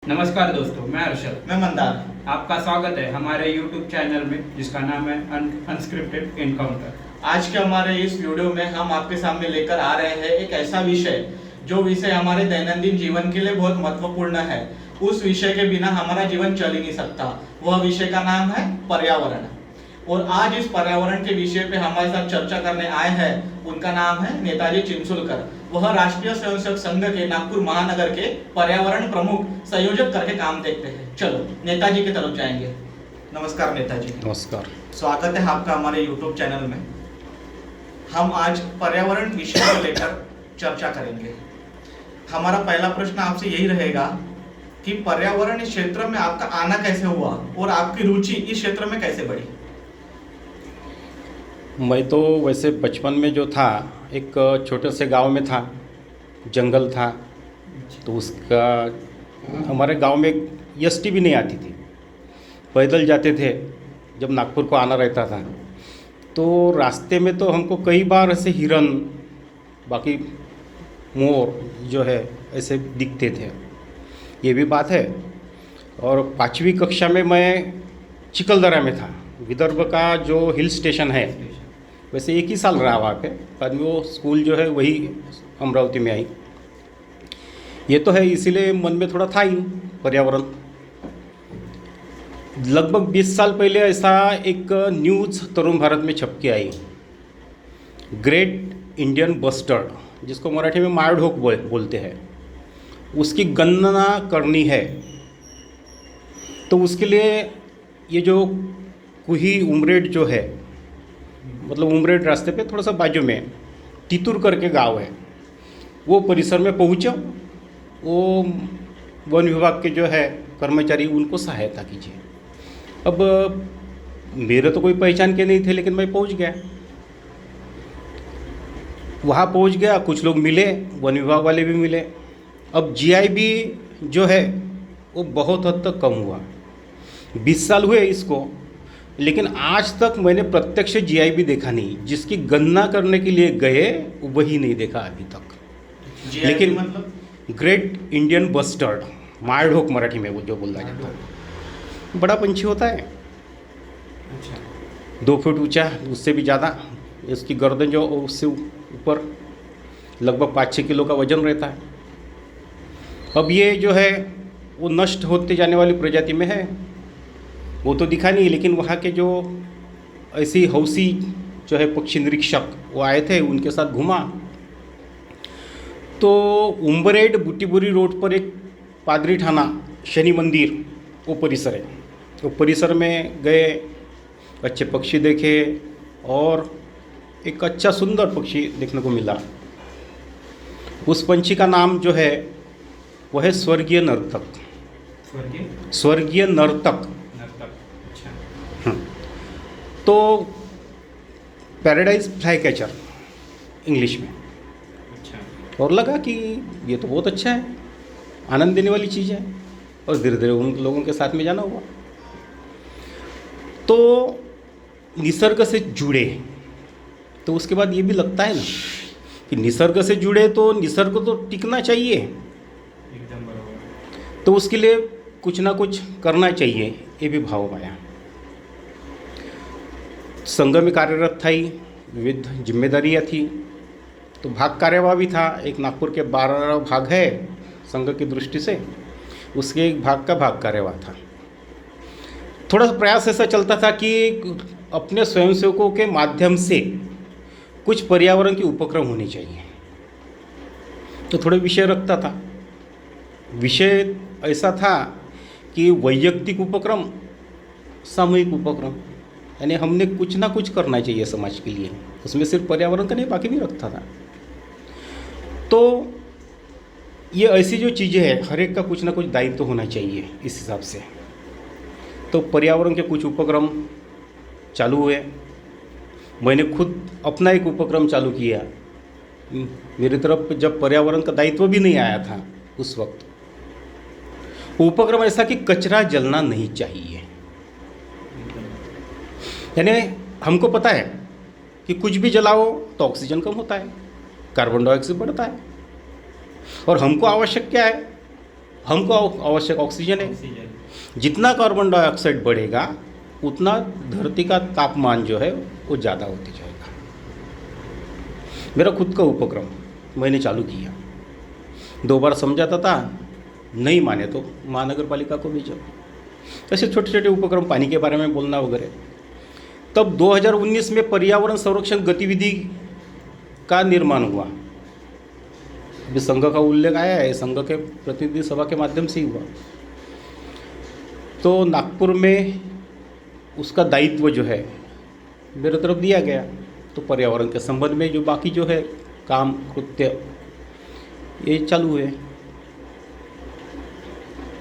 नमस्कार दोस्तों, मैं अर्शद। मैं मंदार। आपका स्वागत है हमारे YouTube चैनल में जिसका नाम है अनस्क्रिप्टेड एनकाउंटर। आज के हमारे इस वीडियो में हम आपके सामने लेकर आ रहे हैं एक ऐसा विषय जो विषय हमारे दैनंदिन जीवन के लिए बहुत महत्वपूर्ण है। उस विषय के बिना हमारा जीवन चल ही नहीं सकता। वह विषय का नाम है पर्यावरण। और आज इस पर्यावरण के विषय पे हमारे साथ चर्चा करने आए हैं, उनका नाम है नेताजी चिंचुलकर। वह राष्ट्रीय स्वयंसेवक संघ के नागपुर महानगर के पर्यावरण प्रमुख संयोजक करके काम देखते हैं। चलो नेताजी की तरफ जाएंगे। नमस्कार नेताजी। नमस्कार। स्वागत है आपका हमारे YouTube चैनल में। हम आज पर्यावरण विषय को लेकर चर्चा करेंगे। हमारा पहला प्रश्न आपसे यही रहेगा कि पर्यावरण इस क्षेत्र में आपका आना कैसे हुआ और आपकी रुचि इस क्षेत्र में कैसे बढ़ी? मैं तो वैसे बचपन में जो था, एक छोटे से गांव में था, जंगल था, तो उसका हमारे गांव में एसटी भी नहीं आती थी, पैदल जाते थे जब नागपुर को आना रहता था। तो रास्ते में तो हमको कई बार ऐसे हिरन, बाकी मोर जो है ऐसे दिखते थे, ये भी बात है। और 5वीं कक्षा में मैं चिखलदरा में था, विदर्भ का जो हिल स्टेशन है। वैसे एक ही साल रहा वहाँ पे, बाद में वो स्कूल जो है वही अमरावती में आई। ये तो है, इसीलिए मन में थोड़ा था ही पर्यावरण। लगभग 20 साल पहले ऐसा एक न्यूज़ तरुण भारत में छप के आई, ग्रेट इंडियन बस्टर्ड, जिसको मराठी में मारढोक बोलते हैं, उसकी गणना करनी है। तो उसके लिए ये जो कुही उमरेड जो है, मतलब उमरेड रास्ते पे थोड़ा सा बाजू में तितुर करके गांव है, वो परिसर में पहुँचो। वो वन विभाग के जो है कर्मचारी, उनको सहायता कीजिए। अब मेरे तो कोई पहचान के नहीं थे, लेकिन मैं पहुँच गया। वहाँ पहुँच गया, कुछ लोग मिले, वन विभाग वाले भी मिले। अब जीआईबी जो है वो बहुत हद तक कम हुआ। 20 साल हुए इसको, लेकिन आज तक मैंने प्रत्यक्ष जीआईबी देखा नहीं। जिसकी गणना करने के लिए गए वही नहीं देखा अभी तक। लेकिन मतलब ग्रेट इंडियन बस्टर्ड, मारढोक मराठी में वो जो बोला जाता है, बड़ा पंछी होता है। अच्छा। 2 फुट ऊंचा, उससे भी ज़्यादा। इसकी गर्दन जो उससे ऊपर लगभग 5-6 किलो का वजन रहता है। अब ये जो है वो नष्ट होते जाने वाली प्रजाति में है, वो तो दिखा नहीं। लेकिन वहाँ के जो ऐसी हौसी जो है पक्षी निरीक्षक वो आए थे, उनके साथ घूमा। तो उम्बरेड बुटीबुरी रोड पर एक पादरी ठाना शनि मंदिर, वो परिसर है। तो परिसर में गए, अच्छे पक्षी देखे, और एक अच्छा सुंदर पक्षी देखने को मिला। उस पंछी का नाम जो है वह है स्वर्गीय नर्तक। स्वर्गीय नर्तक। अच्छा। तो पैराडाइज फ्लाई कैचर इंग्लिश में। अच्छा। और लगा कि ये तो बहुत अच्छा है, आनंद देने वाली चीज़ है। और धीरे धीरे उन लोगों के साथ में जाना हुआ। तो निसर्ग से जुड़े, तो उसके बाद ये भी लगता है ना कि निसर्ग से जुड़े तो निसर्ग तो टिकना चाहिए, एकदम बराबर। तो उसके लिए कुछ ना कुछ करना चाहिए, ये भी भाव आया। संघ में कार्यरत था ही, विविध जिम्मेदारियाँ थी, तो भाग कार्यवाह भी था। एक नागपुर के 12 भाग है संघ की दृष्टि से, उसके एक भाग का भाग कार्यवाह था। थोड़ा सा प्रयास ऐसा चलता था कि अपने स्वयंसेवकों के माध्यम से कुछ पर्यावरण के उपक्रम होने चाहिए, तो थोड़े विषय रखता था। विषय ऐसा था कि वैयक्तिक उपक्रम, सामूहिक उपक्रम, यानी हमने कुछ ना कुछ करना चाहिए समाज के लिए। उसमें सिर्फ पर्यावरण का नहीं, बाकी भी रखता था। तो ये ऐसी जो चीज़ें हैं, हर एक का कुछ ना कुछ दायित्व होना चाहिए इस हिसाब से। तो पर्यावरण के कुछ उपक्रम चालू हुए। मैंने खुद अपना एक उपक्रम चालू किया। मेरी तरफ जब पर्यावरण का दायित्व भी नहीं आया था उस वक्त, उपक्रम ऐसा कि कचरा जलना नहीं चाहिए। यानी हमको पता है कि कुछ भी जलाओ तो ऑक्सीजन कम होता है, कार्बन डाइऑक्साइड बढ़ता है। और हमको आवश्यक क्या है? हमको आवश्यक ऑक्सीजन है। ऑक्सीजन। जितना कार्बन डाइऑक्साइड बढ़ेगा उतना धरती का तापमान जो है वो ज़्यादा होते जाएगा। मेरा खुद का उपक्रम मैंने चालू किया, 2 बार समझाता था, नहीं माने तो महानगर पालिका को भेजो। ऐसे छोटे छोटे उपक्रम, पानी के बारे में बोलना वगैरह। तब 2019 में पर्यावरण संरक्षण गतिविधि का निर्माण हुआ। अभी संघ का उल्लेख आया है, संघ के प्रतिनिधि सभा के माध्यम से ही हुआ। तो नागपुर में उसका दायित्व जो है मेरे तरफ दिया गया। तो पर्यावरण के संबंध में जो बाकी जो है काम कृत्य ये चालू है।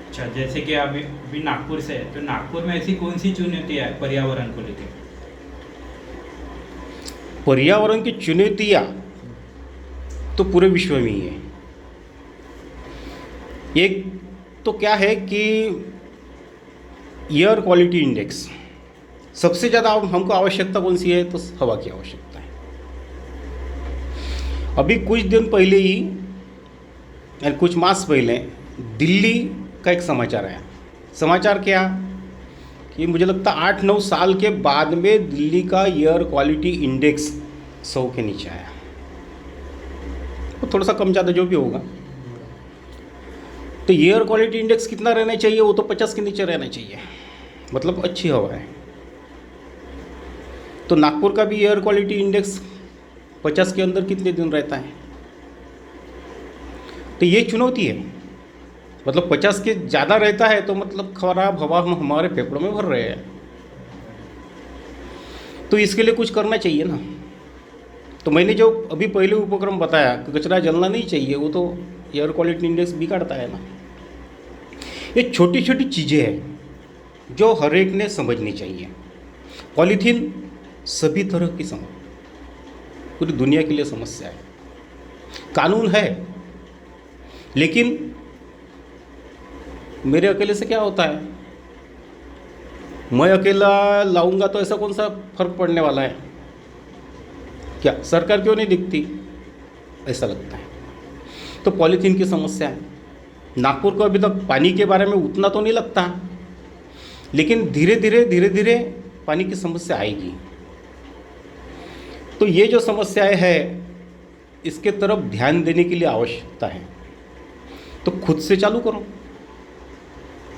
अच्छा, जैसे कि अभी नागपुर से है, तो नागपुर में ऐसी कौन सी चुनौतियाँ है पर्यावरण को लेकर? पर्यावरण की चुनौतियाँ तो पूरे विश्व में ही है। एक तो क्या है कि एयर क्वालिटी इंडेक्स, सबसे ज़्यादा हमको आवश्यकता कौन सी है? तो हवा की आवश्यकता है। अभी कुछ दिन पहले ही यानी कुछ मास पहले दिल्ली का एक समाचार आया। समाचार क्या कि मुझे लगता 8-9 साल के बाद में दिल्ली का एयर क्वालिटी इंडेक्स 100 के नीचे आया। वो थोड़ा सा कम ज़्यादा जो भी होगा। तो एयर क्वालिटी इंडेक्स कितना रहना चाहिए? वो तो 50 के नीचे रहना चाहिए, मतलब अच्छी हवा है। तो नागपुर का भी एयर क्वालिटी इंडेक्स 50 के अंदर कितने दिन रहता है? तो ये चुनौती है। मतलब 50 के ज़्यादा रहता है तो मतलब खराब हवा हम हमारे फेफड़ों में भर रहे हैं। तो इसके लिए कुछ करना चाहिए ना। तो मैंने जो अभी पहले उपक्रम बताया कि कचरा जलना नहीं चाहिए, वो तो एयर क्वालिटी इंडेक्स बिगाड़ता है ना। ये छोटी छोटी चीज़ें हैं जो हर एक ने समझनी चाहिए। पॉलीथीन सभी तरह की पूरी दुनिया के लिए समस्या है। कानून है, लेकिन मेरे अकेले से क्या होता है? मैं अकेला लाऊंगा तो ऐसा कौन सा फर्क पड़ने वाला है? क्या सरकार क्यों नहीं दिखती? ऐसा लगता है। तो पॉलीथीन की समस्या है। नागपुर को अभी तक पानी के बारे में उतना तो नहीं लगता, लेकिन धीरे धीरे पानी की समस्या आएगी। तो ये जो समस्याएं है इसके तरफ ध्यान देने के लिए आवश्यकता है। तो खुद से चालू करो।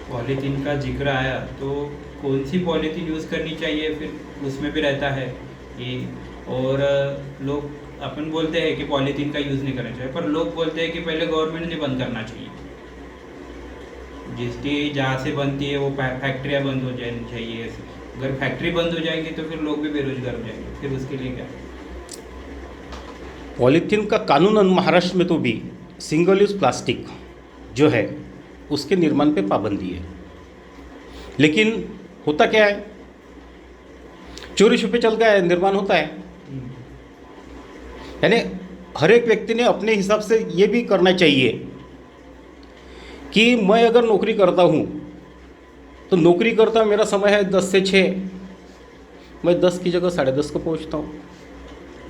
पॉलीथीन का जिक्र आया, तो कौन सी पॉलीथीन यूज़ करनी चाहिए? फिर उसमें भी रहता है ये, और लोग अपन बोलते हैं कि पॉलीथीन का यूज़ नहीं करना चाहिए, पर लोग बोलते हैं कि पहले गवर्नमेंट ने बंद करना चाहिए। जिसकी जहाँ से बनती है वो फैक्ट्रियाँ बंद हो जानी चाहिए। अगर फैक्ट्री बंद हो जाएगी तो फिर लोग भी बेरोजगार हो जाएंगे। फिर उसके लिए क्या? पॉलीथीन का कानून महाराष्ट्र में तो भी सिंगल यूज़ प्लास्टिक जो है उसके निर्माण पे पाबंदी है। लेकिन होता क्या है, चोरी छुपे चल गया निर्माण होता है। यानी हर एक व्यक्ति ने अपने हिसाब से ये भी करना चाहिए कि मैं अगर नौकरी करता हूँ तो नौकरी करता मेरा समय है 10 से 6, मैं 10 की जगह 10:30 को पहुँचता हूँ।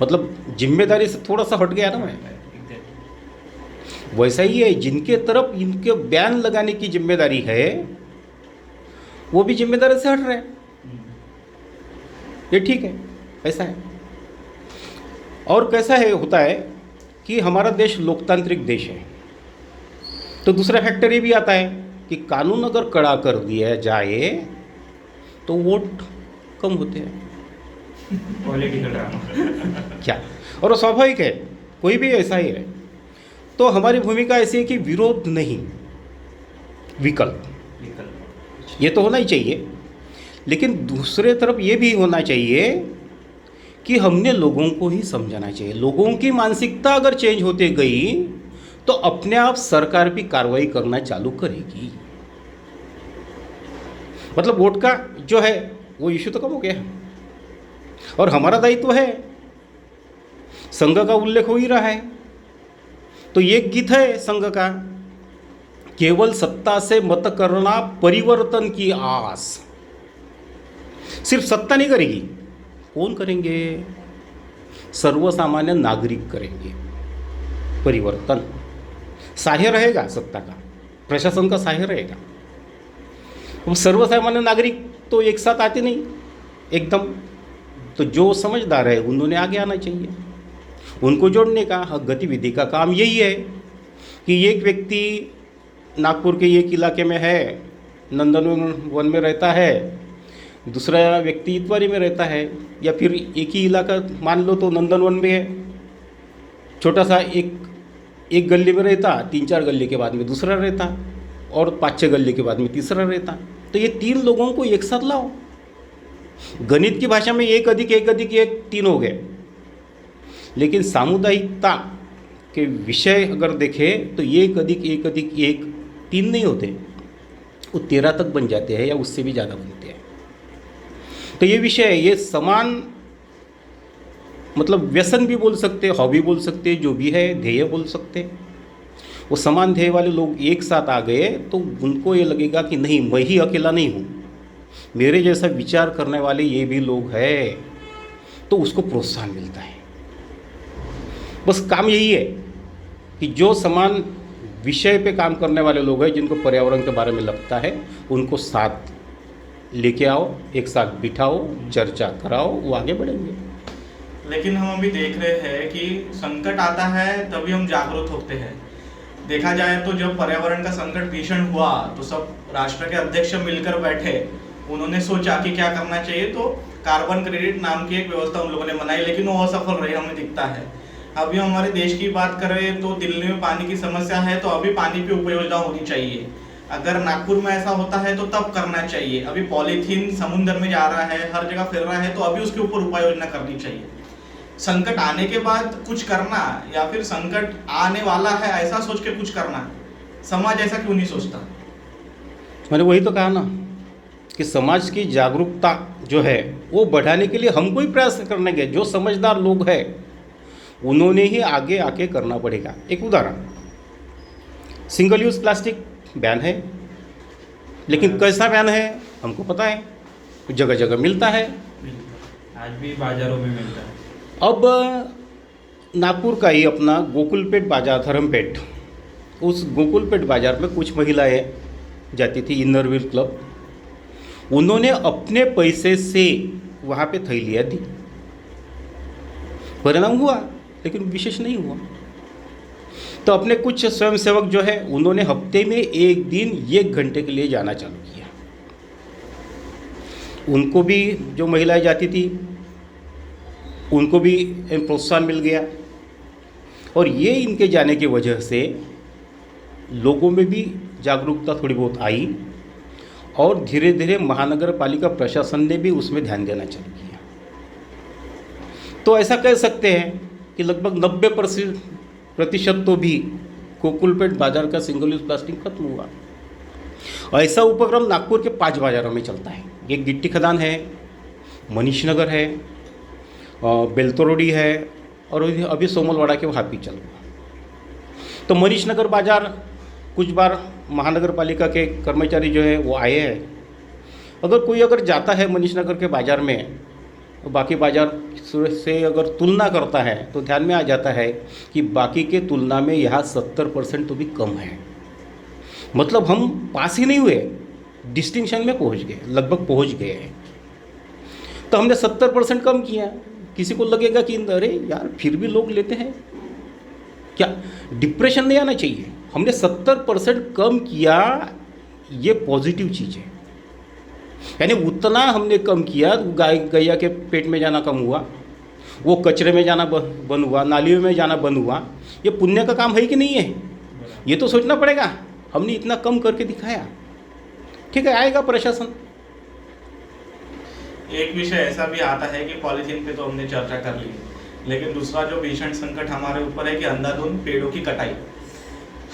मतलब जिम्मेदारी से थोड़ा सा हट गया ना मैं। वैसा ही है, जिनके तरफ इनके बयान लगाने की जिम्मेदारी है वो भी जिम्मेदारी से हट रहे हैं। ये ठीक है, ऐसा है। और कैसा है होता है कि हमारा देश लोकतांत्रिक देश है। तो दूसरा फैक्टर ये भी आता है कि कानून अगर कड़ा कर दिया जाए तो वोट कम होते हैं। पॉलिटिकल ड्रामा क्या, और वो स्वाभाविक है, कोई भी ऐसा ही है। तो हमारी भूमिका ऐसी है कि विरोध नहीं, विकल्प। ये तो होना ही चाहिए। लेकिन दूसरे तरफ ये भी होना चाहिए कि हमने लोगों को ही समझाना चाहिए। लोगों की मानसिकता अगर चेंज होते गई तो अपने आप सरकार भी कार्रवाई करना चालू करेगी। मतलब वोट का जो है वो इश्यू तो कम हो गया, और हमारा दायित्व है। संघ का उल्लेख हो ही रहा है, तो ये गीत है संघ का, केवल सत्ता से मत करना परिवर्तन की आस। सिर्फ सत्ता नहीं करेगी, कौन करेंगे? सर्वसामान्य नागरिक करेंगे परिवर्तन। सहाय रहेगा सत्ता का, प्रशासन का सहायता रहेगा। अब सर्वसामान्य नागरिक तो एक साथ आते नहीं एकदम, तो जो समझदार है उन्होंने आगे आना चाहिए। उनको जोड़ने का गतिविधि का काम यही है कि एक व्यक्ति नागपुर के एक इलाके में है, नंदनवन में रहता है, दूसरा व्यक्ति इतवारी में रहता है, या फिर एक ही इलाका मान लो तो नंदनवन में है, छोटा सा एक गली में रहता, 3-4 गली के बाद में दूसरा रहता, और 5-6 गली के बाद में तीसरा रहता। तो ये 3 लोगों को एक साथ लाओ। गणित की भाषा में 1 अधिक 1 अधिक 1 3 हो गए, लेकिन सामुदायिकता के विषय अगर देखें तो 1 अधिक 1 अधिक 1 3 नहीं होते, वो 13 तक बन जाते हैं या उससे भी ज़्यादा बनते हैं। तो ये विषय, ये समान मतलब व्यसन भी बोल सकते, हॉबी बोल सकते, जो भी है ध्येय बोल सकते, वो समान ध्येय वाले लोग एक साथ आ गए तो उनको ये लगेगा कि नहीं, मैं ही अकेला नहीं हूँ, मेरे जैसा विचार करने वाले ये भी लोग हैं, तो उसको प्रोत्साहन मिलता है। बस काम यही है कि जो समान विषय पे काम करने वाले लोग हैं, जिनको पर्यावरण के बारे में लगता है, उनको साथ लेके आओ, एक साथ बिठाओ, चर्चा कराओ, वो आगे बढ़ेंगे। लेकिन हम अभी देख रहे हैं कि संकट आता है तभी हम जागरूक होते हैं। देखा जाए तो जब पर्यावरण का संकट भीषण हुआ तो सब राष्ट्र के अध्यक्ष मिलकर बैठे, उन्होंने सोचा कि क्या करना चाहिए, तो कार्बन क्रेडिट नाम की एक व्यवस्था उन लोगों ने बनाई, लेकिन वो असफल रही, हमें दिखता है। अभी हमारे देश की बात करें तो दिल्ली में पानी की समस्या है, तो अभी पानी की उपयोजना होनी चाहिए। अगर नागपुर में ऐसा होता है तो तब करना चाहिए। अभी पॉलीथीन समुद्र में जा रहा है, हर जगह फिर रहा है, तो अभी उसके ऊपर उपाय योजना करनी चाहिए। संकट आने के बाद कुछ करना, या फिर संकट आने वाला है ऐसा सोच के कुछ करना, समाज ऐसा क्यों नहीं सोचता? मैंने वही तो कहा ना कि समाज की जागरूकता जो है वो बढ़ाने के लिए हमको ही प्रयास करने के, जो समझदार लोग हैं उन्होंने ही आगे आके करना पड़ेगा। एक उदाहरण, सिंगल यूज़ प्लास्टिक बैन है, लेकिन कैसा बैन है हमको पता है, जगह जगह मिलता है, आज भी बाजारों में मिलता है। अब नागपुर का ही अपना गोकुलपेट बाजार, धर्मपेट, उस गोकुलपेट बाजार में कुछ महिलाएं जाती थी, इनरव्हील क्लब, उन्होंने अपने पैसे से वहाँ पे थैलियाँ दी। परिणाम हुआ, लेकिन विशेष नहीं हुआ। तो अपने कुछ स्वयंसेवक जो है उन्होंने हफ्ते में 1 दिन 1 घंटे के लिए जाना चालू किया। उनको भी, जो महिलाएं जाती थी उनको भी प्रोत्साहन मिल गया, और ये इनके जाने की वजह से लोगों में भी जागरूकता थोड़ी बहुत आई, और धीरे धीरे महानगर पालिका प्रशासन ने भी उसमें ध्यान देना चालू किया। तो ऐसा कह सकते हैं कि लगभग 90% तो भी गोकुलपेट बाजार का सिंगल यूज प्लास्टिक खत्म हुआ। ऐसा उपक्रम नागपुर के 5 बाजारों में चलता है। एक गिट्टी खदान है, मनीष नगर है, बेलतरोड़ी है, और अभी सोमलवाड़ा के वहाँ भी चल रहा। तो मनीष नगर बाजार कुछ बार महानगर पालिका के कर्मचारी जो है वो आए हैं। अगर कोई जाता है मनीष नगर के बाज़ार में, तो बाकी बाज़ार से अगर तुलना करता है तो ध्यान में आ जाता है कि बाकी के तुलना में यहाँ 70% तो भी कम है। मतलब हम पास ही नहीं हुए, डिस्टिंक्शन में पहुँच गए, लगभग पहुँच गए हैं। तो हमने 70% कम किया। किसी को लगेगा कि अरे यार फिर भी लोग लेते हैं क्या, डिप्रेशन नहीं आना चाहिए। हमने 70% कम किया, ये पॉजिटिव चीज़ है। यानी उतना हमने कम किया, गाय गैया के पेट में जाना कम हुआ, वो कचरे में जाना बंद हुआ, नालियों में जाना बंद हुआ। ये पुण्य का काम है कि नहीं है, ये तो सोचना पड़ेगा। हमने इतना कम करके दिखाया, ठीक है, आएगा प्रशासन। एक विषय ऐसा भी आता है कि पॉलीथीन पे तो हमने चर्चा कर ली, लेकिन दूसरा जो भीषण संकट हमारे ऊपर है कि अंधाधुंध पेड़ों की कटाई।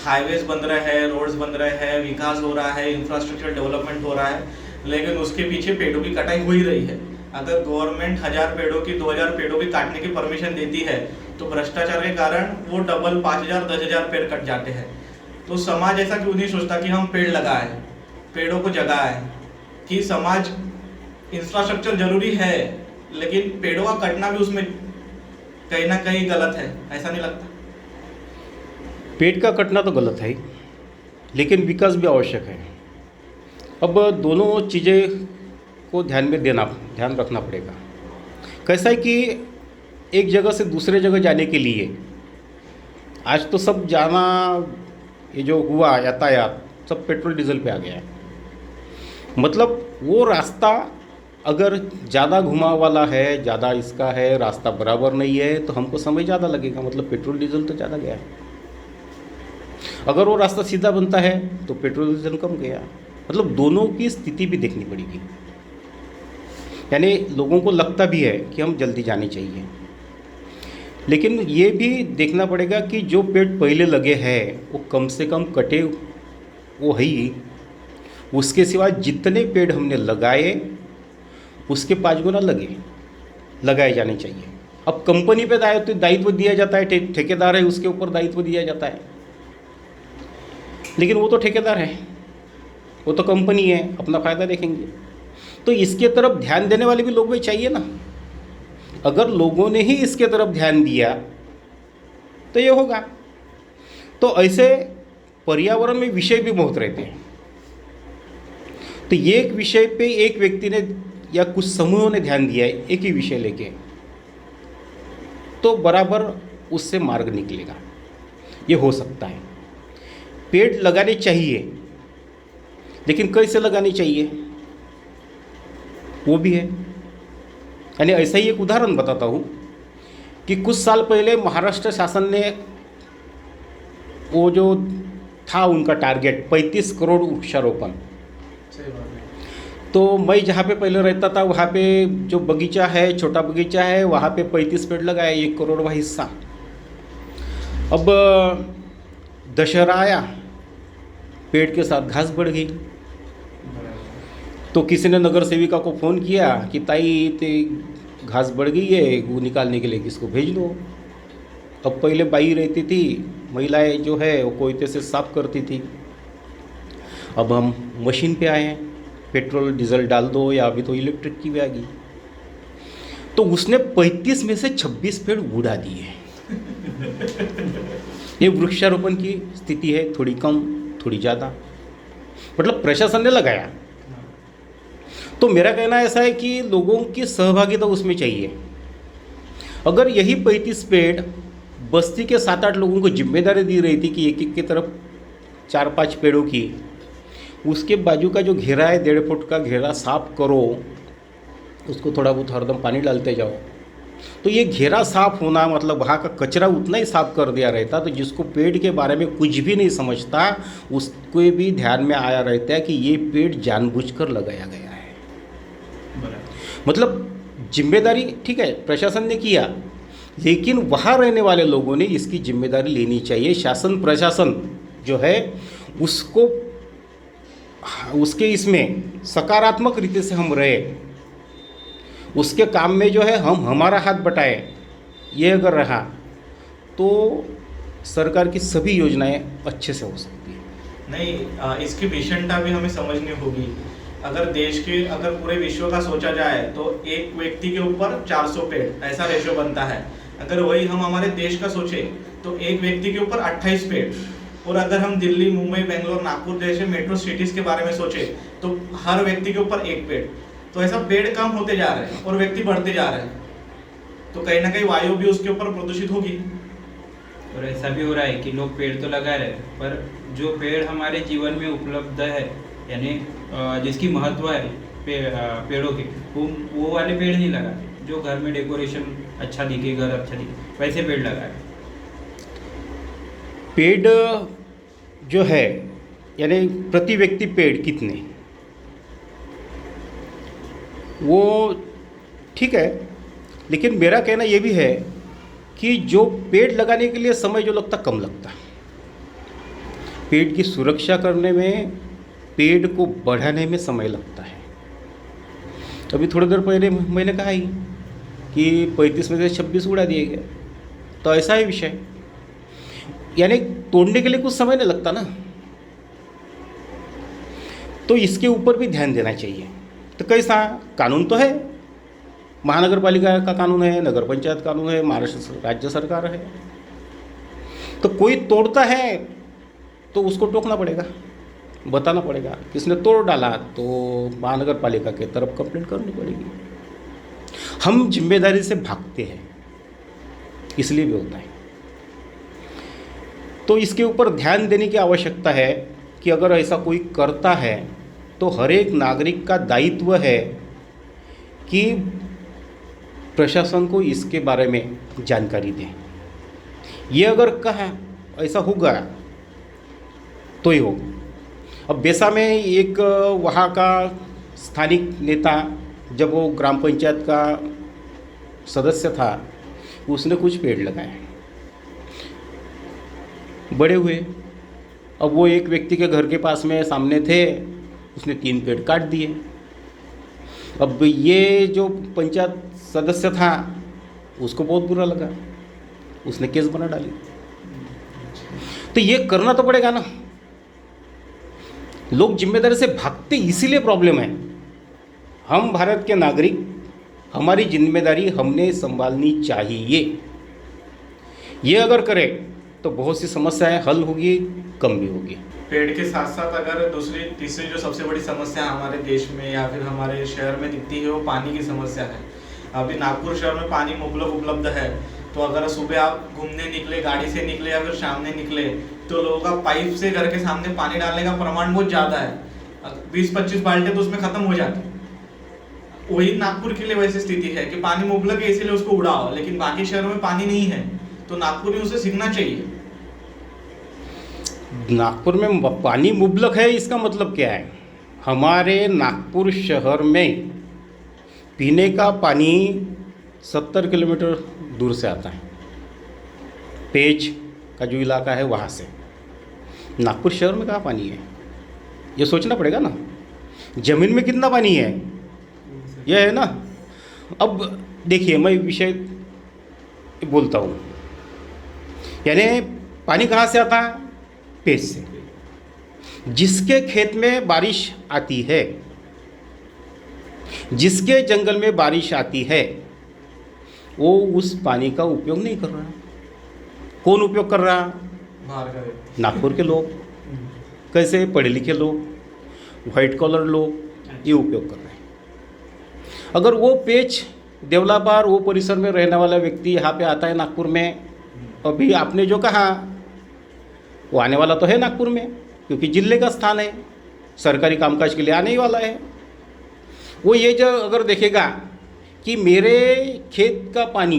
हाईवेज बन रहे हैं, रोड्स बन रहे हैं, विकास हो रहा है, इंफ्रास्ट्रक्चर डेवलपमेंट हो रहा है, लेकिन उसके पीछे पेड़ों की कटाई हो ही रही है। अगर गवर्नमेंट 1000 पेड़ों की 2000 पेड़ों की काटने की परमिशन देती है तो भ्रष्टाचार के कारण वो डबल 5000 10,000 पेड़ कट जाते हैं। तो समाज ऐसा क्यों नहीं सोचता कि हम पेड़ लगाएं, पेड़ों को जगाएं, कि समाज इंफ्रास्ट्रक्चर जरूरी है, लेकिन पेड़ों का कटना भी उसमें कहीं ना कहीं गलत है, ऐसा नहीं लगता? पेड़ का कटना तो गलत है ही, लेकिन विकास भी आवश्यक है। अब दोनों चीज़ें को ध्यान रखना पड़ेगा। कैसा है कि एक जगह से दूसरे जगह जाने के लिए आज तो सब जाना, ये जो हुआ यातायात सब पेट्रोल डीजल पे आ गया है। मतलब वो रास्ता अगर ज़्यादा घुमाव वाला है, ज़्यादा इसका है, रास्ता बराबर नहीं है, तो हमको समय ज़्यादा लगेगा, मतलब पेट्रोल डीजल तो ज़्यादा गया है। अगर वो रास्ता सीधा बनता है तो पेट्रोल डीजल कम गया। मतलब दोनों की स्थिति भी देखनी पड़ेगी। यानी लोगों को लगता भी है कि हम जल्दी जानी चाहिए, लेकिन ये भी देखना पड़ेगा कि जो पेड़ पहले लगे हैं वो कम से कम कटे वो है ही, उसके सिवा जितने पेड़ हमने लगाए उसके 5 गुना लगाए जाने चाहिए। अब कंपनी पे दायित्व दिया जाता है, ठेकेदार है उसके ऊपर दायित्व दिया जाता है, लेकिन वो तो ठेकेदार है, वो तो कंपनी है, अपना फ़ायदा देखेंगे। तो इसके तरफ ध्यान देने वाले भी लोग भी चाहिए ना। अगर लोगों ने ही इसके तरफ ध्यान दिया तो ये होगा। तो ऐसे पर्यावरण में विषय भी बहुत रहते हैं। तो ये एक विषय पे एक व्यक्ति ने या कुछ समूहों ने ध्यान दिया है एक ही विषय लेके, तो बराबर उससे मार्ग निकलेगा। ये हो सकता है। पेड़ लगाने चाहिए, लेकिन कैसे लगाने चाहिए वो भी है। यानी ऐसा ही एक उदाहरण बताता हूँ कि कुछ साल पहले महाराष्ट्र शासन ने वो जो था उनका टारगेट 35 करोड़ वृक्षारोपण। तो मैं जहाँ पे पहले रहता था वहाँ पे जो बगीचा है, छोटा बगीचा है, वहाँ पे 35 पेड़ लगाए, 1 करोड़ का हिस्सा। अब दशहरा आया, पेड़ के साथ घास बढ़ गई। तो किसी ने नगर सेविका को फ़ोन किया कि ताई ते घास बढ़ गई है, वो निकालने के लिए किसको भेज दो। अब पहले बाई रहती थी, महिलाएं जो है वो कोयते से साफ करती थी। अब हम मशीन पे आए हैं, पेट्रोल डीजल डाल दो, या अभी तो इलेक्ट्रिक की भी आ गई। तो उसने 35 में से 26 पेड़ उड़ा दिए। ये वृक्षारोपण की स्थिति है, थोड़ी कम थोड़ी ज़्यादा, मतलब प्रशासन ने लगाया। तो मेरा कहना ऐसा है कि लोगों की सहभागिता उसमें चाहिए। अगर यही 35 पेड़ बस्ती के 7-8 लोगों को जिम्मेदारी दी रही थी कि एक-एक की तरफ 4-5 पेड़ों की, उसके बाजू का जो घेरा है 1.5 फुट का घेरा साफ करो, उसको थोड़ा बहुत हरदम पानी डालते जाओ, तो ये घेरा साफ होना मतलब वहाँ का कचरा उतना ही साफ कर दिया रहता। तो जिसको पेड़ के बारे में कुछ भी नहीं समझता उसको भी ध्यान में आया रहता है कि ये पेड़ जानबूझकर लगाया गया है। मतलब जिम्मेदारी ठीक है प्रशासन ने किया, लेकिन वहाँ रहने वाले लोगों ने इसकी जिम्मेदारी लेनी चाहिए। शासन प्रशासन जो है उसको उसके इसमें सकारात्मक रीति से हम रहे, उसके काम में जो है हम हमारा हाथ बटाए, ये अगर रहा तो सरकार की सभी योजनाएं अच्छे से हो सकती है। नहीं, इसकी भीषणता भी हमें समझनी होगी। अगर पूरे विश्व का सोचा जाए तो एक व्यक्ति के ऊपर 400 पेड़, ऐसा रेशो बनता है। अगर वही हम हमारे देश का सोचे तो एक व्यक्ति के ऊपर 28 पेड़। और अगर हम दिल्ली, मुंबई, बेंगलोर, नागपुर जैसे मेट्रो सिटीज के बारे में सोचे तो हर व्यक्ति के ऊपर 1 पेड़। तो ऐसा पेड़ कम होते जा रहे हैं और व्यक्ति बढ़ते जा रहे हैं, तो कहीं ना कहीं वायु भी उसके ऊपर प्रदूषित होगी। और ऐसा भी हो रहा है कि लोग पेड़ तो लगा रहे हैं, पर जो पेड़ हमारे जीवन में उपलब्ध है, यानी जिसकी महत्व है पेड़ों की, वो वाले पेड़ नहीं लगाते। जो घर में डेकोरेशन अच्छा दिखे, घर अच्छा दिखे, वैसे पेड़ लगाए। पेड़ जो है यानी प्रति व्यक्ति पेड़ कितने, वो ठीक है, लेकिन मेरा कहना ये भी है कि जो पेड़ लगाने के लिए समय जो लगता कम लगता, पेड़ की सुरक्षा करने में, पेड़ को बढ़ाने में समय लगता है। अभी थोड़ी देर पहले मैंने कहा ही कि 35 में से 26 उड़ा दिए गए, तो ऐसा है विषय। यानी तोड़ने के लिए कुछ समय नहीं लगता ना, तो इसके ऊपर भी ध्यान देना चाहिए। तो कैसा कानून तो है, महानगर पालिका का कानून है, नगर पंचायत कानून है, महाराष्ट्र राज्य सरकार है। तो कोई तोड़ता है तो उसको टोकना पड़ेगा, बताना पड़ेगा। किसने तोड़ डाला तो महानगर पालिका के तरफ कंप्लेंट करनी पड़ेगी। हम जिम्मेदारी से भागते हैं, इसलिए भी होता है। तो इसके ऊपर ध्यान देने की आवश्यकता है कि अगर ऐसा कोई करता है तो हर एक नागरिक का दायित्व है कि प्रशासन को इसके बारे में जानकारी दें। ये अगर कहा ऐसा होगा तो ही होगा। अब बेसा में एक वहाँ का स्थानिक नेता, जब वो ग्राम पंचायत का सदस्य था, उसने कुछ पेड़ लगाए, बड़े हुए। अब वो एक व्यक्ति के घर के पास में सामने थे, उसने 3 पेड़ काट दिए। अब ये जो पंचायत सदस्य था उसको बहुत बुरा लगा, उसने केस बना डाली। तो ये करना तो पड़ेगा ना। लोग जिम्मेदारी से भागते, इसीलिए प्रॉब्लम है। हम भारत के नागरिक, हमारी जिम्मेदारी हमने संभालनी चाहिए। ये अगर करें तो बहुत सी समस्याएं हल होगी, कम भी होगी। पेड़ के साथ साथ अगर दूसरी तीसरी जो सबसे बड़ी समस्या हमारे देश में या फिर हमारे शहर में दिखती है वो पानी की समस्या है। अभी नागपुर शहर में पानी मुबलक उपलब्ध है, तो अगर सुबह आप घूमने निकले, गाड़ी से निकले या फिर शाम में निकले, तो लोगों का पाइप से घर के सामने पानी डालने का प्रमाण बहुत ज़्यादा है। 20-25 बाल्टी तो उसमें ख़त्म हो जाती। वही नागपुर के लिए वैसी स्थिति है कि पानी मुबलक है इसीलिए उसको उड़ाओ, लेकिन बाकी शहरों में पानी नहीं है। तो नागपुर में उसे सीखना चाहिए। नागपुर में पानी मुबलक है, इसका मतलब क्या है? हमारे नागपुर शहर में पीने का पानी 70 किलोमीटर दूर से आता है, पेज का जो इलाका है वहाँ से। नागपुर शहर में कहाँ पानी है, ये सोचना पड़ेगा ना। ज़मीन में कितना पानी है, यह है ना। अब देखिए, मैं विषय बोलता हूँ, यानी पानी कहाँ से आता है? पेज से। जिसके खेत में बारिश आती है, जिसके जंगल में बारिश आती है, वो उस पानी का उपयोग नहीं कर रहा। कौन उपयोग कर रहा? बाहर का व्यक्ति। नागपुर के लोग। कैसे? पढ़े लिखे लोग, वाइट कॉलर लोग, ये उपयोग कर रहे हैं। अगर वो पेज देवलाबार, वो परिसर में रहने वाला व्यक्ति यहाँ पे आता है नागपुर में, अभी आपने जो कहा वो आने वाला तो है नागपुर में, क्योंकि जिले का स्थान है, सरकारी कामकाज के लिए आने ही वाला है। वो ये जो अगर देखेगा कि मेरे खेत का पानी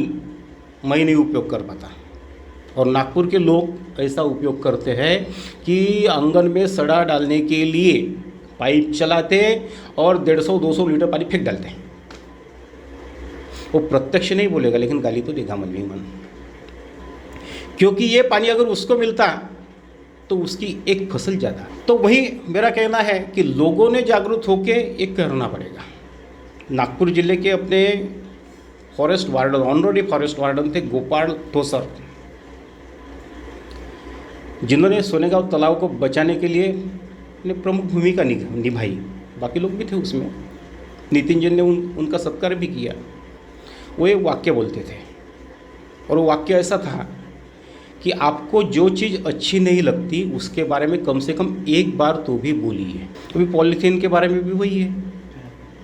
मैं नहीं उपयोग कर पाता, और नागपुर के लोग ऐसा उपयोग करते हैं कि आंगन में सड़ा डालने के लिए पाइप चलाते और 150-200 लीटर पानी फेंक डालते हैं। वो प्रत्यक्ष नहीं बोलेगा, लेकिन गाली तो देगा मन ही मन, क्योंकि ये पानी अगर उसको मिलता तो उसकी एक फसल ज़्यादा। तो वही मेरा कहना है कि लोगों ने जागरूक होकर एक करना पड़ेगा। नागपुर जिले के अपने forest warden, honorary forest warden थे गोपाल ठोसर, जिन्होंने सोनेगांव तालाब को बचाने के लिए ने प्रमुख भूमिका निभाई। बाकी लोग भी थे उसमें, नितिन जी ने उनका सत्कार भी किया। वो एक वाक्य बोलते थे, और वो वाक्य ऐसा था कि आपको जो चीज़ अच्छी नहीं लगती उसके बारे में कम से कम एक बार तो भी बोलिए। अभी पॉलीथीन के बारे में भी वही है,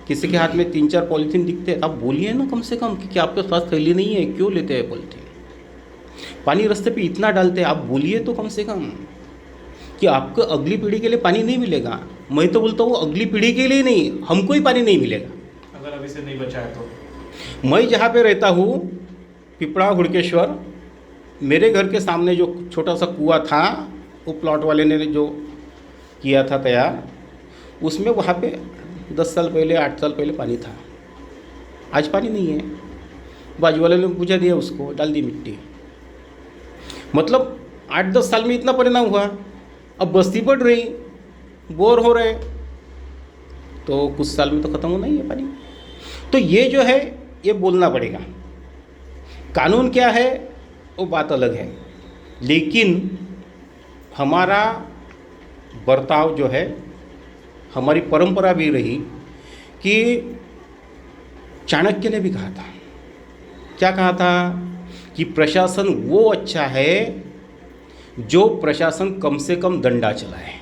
किसी के हाथ में 3-4 पॉलीथीन दिखते हैं, आप बोलिए ना कम से कम कि क्या आपके पास थैली नहीं है, क्यों लेते हैं पॉलीथीन। पानी रास्ते पे इतना डालते हैं, आप बोलिए तो कम से कम कि आपको अगली पीढ़ी के लिए पानी नहीं मिलेगा। मैं तो बोलता हूँ अगली पीढ़ी के लिए नहीं, हमको ही पानी नहीं मिलेगा अगर अभी से नहीं बचाए तो। मैं जहाँ पे रहता हूँ, पिपड़ा हुड़केश्वर, मेरे घर के सामने जो छोटा सा कुआं था, वो प्लॉट वाले ने जो किया था तैयार, उसमें वहाँ पे 10 साल पहले, 8 साल पहले पानी था। आज पानी नहीं है। बाजू वाले ने बुझा दिया उसको, डाल दी मिट्टी। मतलब 8-10 साल में इतना परिणाम हुआ। अब बस्ती बढ़ रही, बोर हो रहे, तो कुछ साल में तो ख़त्म होना ही है पानी। तो ये जो है, ये बोलना पड़ेगा। कानून क्या है वो बात अलग है, लेकिन हमारा बर्ताव जो है, हमारी परंपरा भी रही कि चाणक्य ने भी कहा था, क्या कहा था कि प्रशासन वो अच्छा है जो प्रशासन कम से कम दंडा चलाए,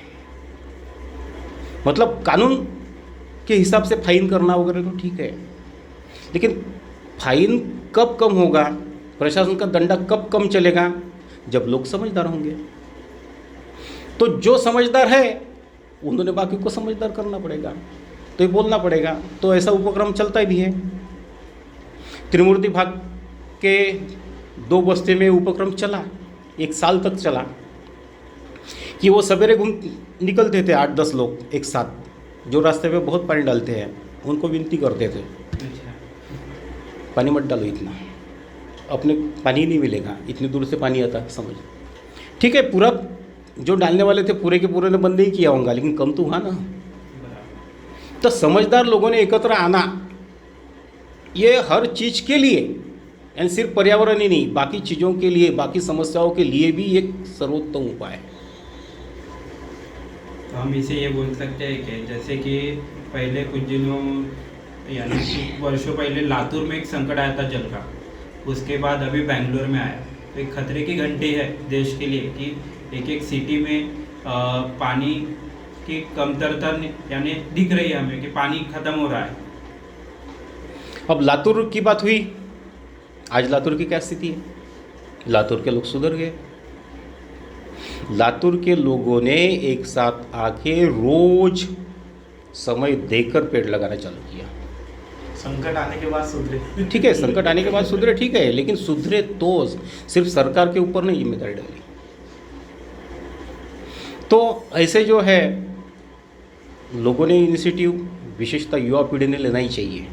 मतलब कानून के हिसाब से फाइन करना वगैरह तो ठीक है, लेकिन फाइन कब कम होगा, प्रशासन का दंडा कब कम चलेगा, जब लोग समझदार होंगे। तो जो समझदार है उन्होंने बाकी को समझदार करना पड़ेगा, तो ये बोलना पड़ेगा। तो ऐसा उपक्रम चलता भी है। त्रिमूर्ति भाग के 2 बस्ते में उपक्रम चला, 1 साल तक चला, कि वो सवेरे निकलते थे 8-10 लोग एक साथ, जो रास्ते पे बहुत पानी डालते हैं उनको विनती करते थे, अच्छा। पानी मत डालो इतना, अपने पानी नहीं मिलेगा, इतनी दूर से पानी आता, समझ। ठीक है, पूरा जो डालने वाले थे पूरे के पूरे ने बंद नहीं किया होगा, लेकिन कम तो हुआ ना। बराबर। तो समझदार लोगों ने एकत्र आना, ये हर चीज़ के लिए, यानी सिर्फ पर्यावरण ही नहीं, बाकी चीज़ों के लिए, बाकी समस्याओं के लिए भी एक सर्वोत्तम उपाय है। तो हम इसे ये बोल सकते हैं कि जैसे कि पहले कुछ दिनों यानी कुछ वर्षों पहले लातूर में एक संकट आया था जल का, उसके बाद अभी बेंगलोर में आया। तो एक खतरे की घंटी है देश के लिए कि एक सिटी में पानी की कमतरता यानी दिख रही है हमें कि पानी खत्म हो रहा है। अब लातूर की बात हुई, आज लातूर की क्या स्थिति है? लातूर के लोग सुधर गए। लातूर के लोगों ने एक साथ आके रोज समय देकर पेड़ लगाना चालू किया। संकट आने के बाद सुधरे। ठीक है, संकट आने के बाद सुधरे, ठीक है, लेकिन सुधरे तो सिर्फ सरकार के ऊपर नहीं जिम्मेदारी डाली। तो ऐसे जो है लोगों ने इनिशिएटिव, विशेषतः युवा पीढ़ी ने लेना ही चाहिए।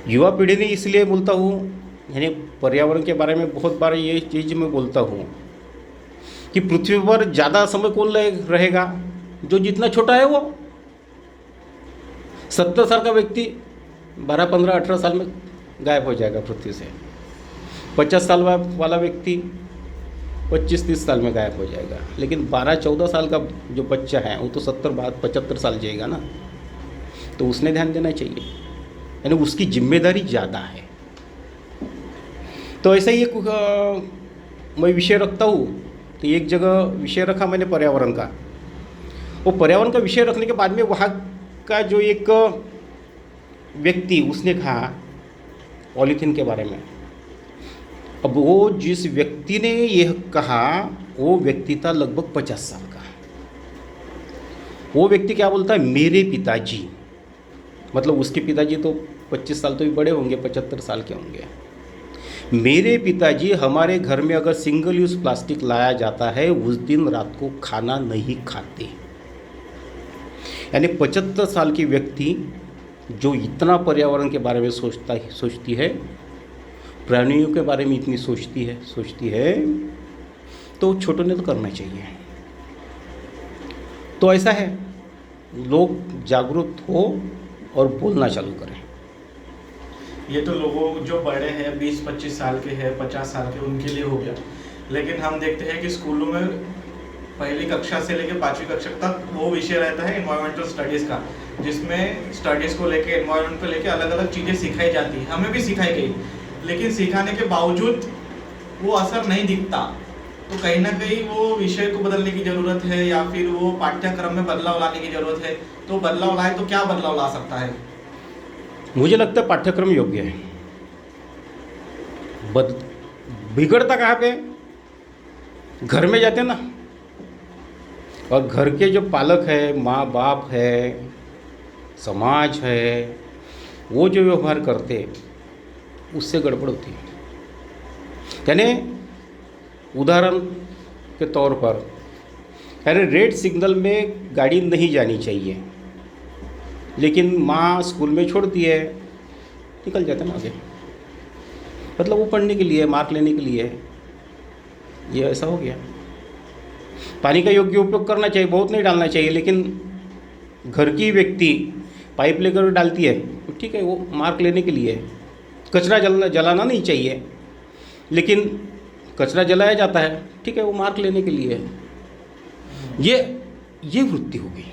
युवा पीढ़ी ने इसलिए बोलता हूँ, यानी पर्यावरण के बारे में बहुत बार ये चीज़ मैं बोलता हूँ कि पृथ्वी पर ज़्यादा समय कौन रहेगा? जो जितना छोटा है वो। 70 साल का व्यक्ति 12, 15, 18 साल में गायब हो जाएगा पृथ्वी से। 50 साल वाला व्यक्ति 25, 30 साल में गायब हो जाएगा। लेकिन 12, 14 साल का जो बच्चा है वो तो 70, 75 साल जिएगा ना। तो उसने ध्यान देना चाहिए, यानी उसकी जिम्मेदारी ज़्यादा है। तो ऐसा ही एक मैं विषय रखता हूँ, तो एक जगह विषय रखा मैंने पर्यावरण का। वो पर्यावरण का विषय रखने के बाद में वहाँ का जो एक व्यक्ति, उसने कहा पॉलीथीन के बारे में। अब वो जिस व्यक्ति ने यह कहा वो व्यक्ति था लगभग 50 साल का। वो व्यक्ति क्या बोलता है, मेरे पिताजी, मतलब उसके पिताजी तो 25 साल तो भी बड़े होंगे, 75 साल के होंगे। मेरे पिताजी हमारे घर में अगर सिंगल यूज़ प्लास्टिक लाया जाता है उस दिन रात को खाना नहीं खाते। यानी 75 साल की व्यक्ति जो इतना पर्यावरण के बारे में सोचती है, प्राणियों के बारे में इतनी सोचती है, तो छोटों ने तो करना चाहिए। तो ऐसा है, लोग जागरूक हो और बोलना चालू करें। ये तो लोगों जो बड़े हैं 20-25 साल के हैं, 50 साल के, उनके लिए हो गया। लेकिन हम देखते हैं कि स्कूलों में पहली कक्षा से लेकर 5वीं कक्षा तक वो विषय रहता है एनवायरमेंटल स्टडीज़ का, जिसमें स्टडीज़ को लेके, एनवायरमेंट को लेके अलग अलग चीज़ें सिखाई जाती हैं। हमें भी सिखाई गई, लेकिन सिखाने के बावजूद वो असर नहीं दिखता। तो कहीं ना कहीं वो विषय को बदलने की ज़रूरत है, या फिर वो पाठ्यक्रम में बदलाव लाने की ज़रूरत है। तो बदलाव लाए तो क्या बदलाव ला सकता है? मुझे लगता है पाठ्यक्रम योग्य है। बिगड़ता कहाँ पे? घर में जाते ना, और घर के जो पालक है, माँ बाप है, समाज है, वो जो व्यवहार करते उससे गड़बड़ होती है। यानी उदाहरण के तौर पर, यानी रेड सिग्नल में गाड़ी नहीं जानी चाहिए, लेकिन माँ स्कूल में छोड़ती है, निकल जाते ना आगे। मतलब वो पढ़ने के लिए, मार्क लेने के लिए, ये ऐसा हो गया। पानी का योग्य उपयोग करना चाहिए, बहुत नहीं डालना चाहिए, लेकिन घर की व्यक्ति पाइप लेकर डालती है, तो ठीक है, वो मार्क लेने के लिए। कचरा जलाना नहीं चाहिए, लेकिन कचरा जलाया जाता है, ठीक है, वो मार्क लेने के लिए। ये वृत्ति हो गई।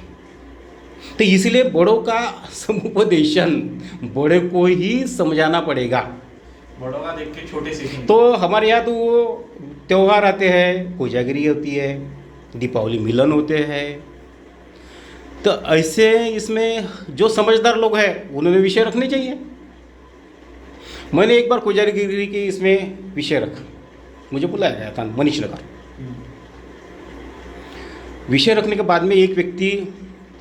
तो इसलिए बड़ों का समुपदेशन बड़े को ही समझाना पड़ेगा। बड़ों का देख के छोटे सीखेंगे। तो हमारे यहाँ तो वो त्यौहार आते हैं, कोजागरी होती है, दीपावली मिलन होते हैं। तो ऐसे इसमें जो समझदार लोग हैं उन्होंने विषय रखने चाहिए। मैंने एक बार कोजागरी की इसमें विषय रखा, मुझे बुलाया गया था मनीष नगर। विषय रखने के बाद में एक व्यक्ति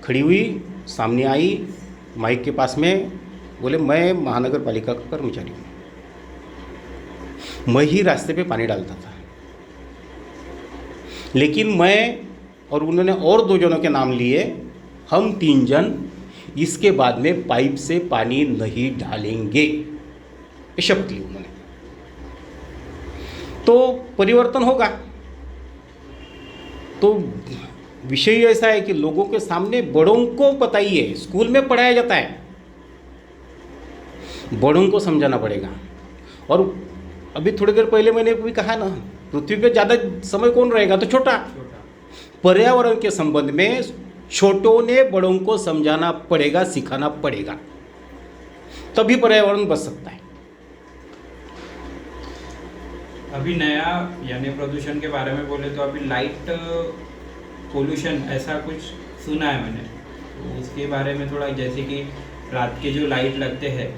खड़ी हुई, सामने आई माइक के पास में, बोले मैं महानगर पालिका का कर्मचारी हूँ, मैं ही रास्ते पे पानी डालता था, लेकिन मैं और उन्होंने और 2 जनों के नाम लिए, हम 3 जन इसके बाद में पाइप से पानी नहीं डालेंगे, ये शपथ ली उन्होंने। तो परिवर्तन होगा। तो विषय ऐसा है कि लोगों के सामने बड़ों को बताइए, स्कूल में पढ़ाया जाता है, बड़ों को समझाना पड़ेगा। और अभी थोड़ी देर पहले मैंने भी कहा ना, पृथ्वी पे ज़्यादा समय कौन रहेगा, तो छोटा। पर्यावरण के संबंध में छोटों ने बड़ों को समझाना पड़ेगा, सिखाना पड़ेगा, तभी पर्यावरण बच सकता है। अभी नया यानी प्रदूषण के बारे में बोले तो अभी लाइट पोल्यूशन ऐसा कुछ सुना है मैंने, तो उसके बारे में थोड़ा, जैसे कि रात के जो लाइट लगते हैं